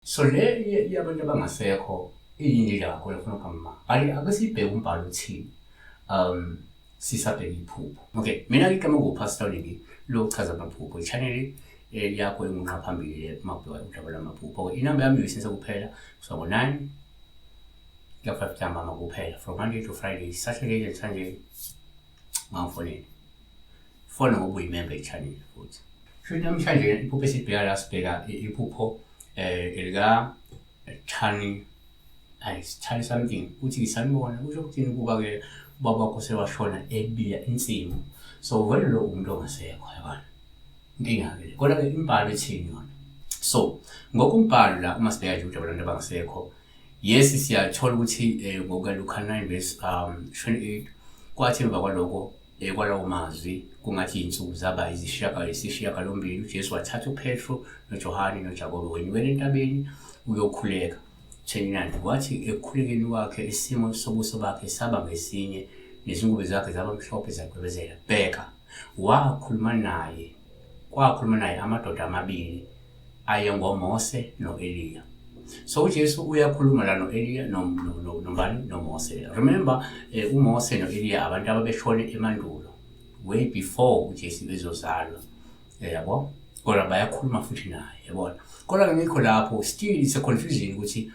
So le yabantu abangasekho iyindlela kakhulu efuna ukuhamba akusibheke umbhalo uthini sisabheka iphupho. Okay, mina igama nguPastor Lingi lokuchaza amaphupho i-channel yakho engunqa phambili mabheka udaba lamaphupho. Inamba yami uyisenza kuphela so ngo-9 ya-5 ntambama kuphela from Monday to Friday, Saturday and Sunday ngangifonele fona ngoba uyimember i-channel futhi. Futhi namhlanje iphupho esibheka la sibheka iphupho elika Chani something uthi sanibona kusho ukuthini kuba-ke ubaba wakho sewashona ebiya insimu. So vele lo umuntu ongasekho yabona inkinga-ke kodwa-ke imbhalo ethini yona. So ngokumbhalo la uma sibheka nje ukuthi abantu abangasekho, yes siyathola ukuthi ngokukaLuka 9 verse 28 kwathi emva kwalokho kwalawo mazwi kungathi iy'nsuku zaba isishiyagalombili uJesu wathatha uPetro noJohane noJakobe wenyukela entabeni uyokhuleka. 29 kwathi ekukhulekeni kwakhe isimo sobuso bakhe saba ngesinye nezingubo zakhe zaba mhlophe zagwebezela. Bheka kwakhuluma naye amadoda amabili ayengoMose noEliya. So uJesu uyakhuluma la noEliya noMose. Remember uMose noEliya abantu ababeshone emandulo way before uJesu ezozalwa, yabo, kodwa bayakhuluma futhi naye, yabona. Kodwa ngikho lapho still is a confusion ukuthi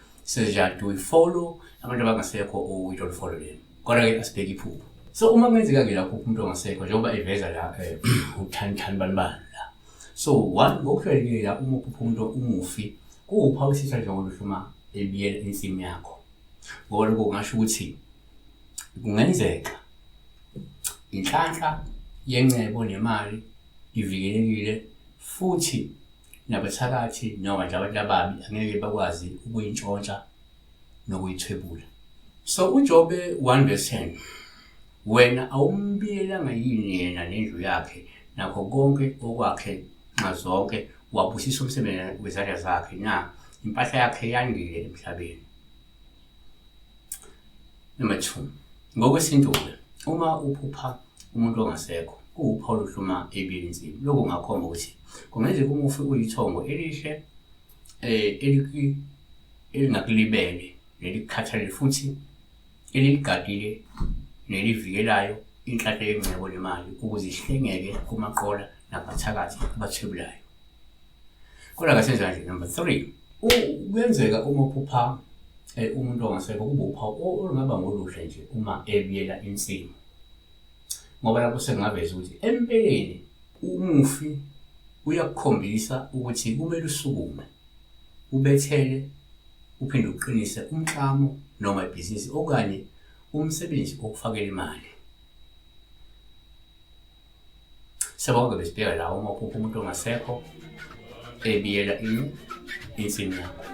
do we follow abantu abangasekho or we don't follow them. Kodwa-ke asibheke iphupho. So uma kwenzeka-ke lapho umuntu ongasekho njengoba eveza la uthani bani la. So ngokujwayelekile la uma uphupha umuntu umufi kuwuphawu isitha njengoluhluma ebiyela insimu yakho. Ngoba lokho kungasho ukuthi kungenzeka inhlanhla yengcebo nemali ivikelekile futhi nabathakathi noma nje abantu ababi angeke bakwazi ukuyintshontsha nokuyithwebula. So uJobe 1 verse 10, wena awumbiyelanga yini yena nendlu yakhe nakho konke okwakhe nxazonke wabusisa umsebenzi wezandla zakhe na impahla yakhe yandile emhlabeni. Number 2, ngokwesintu-ke uma uphupha umuntu ongasekho kuwuphawu oluhluma ebiyela insimu. Lokho kungakhomba ukuthi kungenzeka umufi uyithongo elihle elingakulibele nelikhathalele futhi eliligadile nelivikelayo inhlanhla yengcebo nemali ukuze ihlengeke kumaqola nabathakathi abathwebulayo. Kodwa kasenza nje. Number 3, kuyenzeka uma uphupha umuntu ongasekho kube uphawu olungaba ngoluhle nje uma ebiyela insimu, ngoba lapho sengaveza ukuthi empeleni umufi uyakukhombisa ukuthi kumele usukume ubethele uphinde uqinise umklamo noma ibhizinisi okanye umsebenzi okufakela imali. Sabonke besibheka la uma uphupha umuntu ongasekho ebiyela insimu yakho.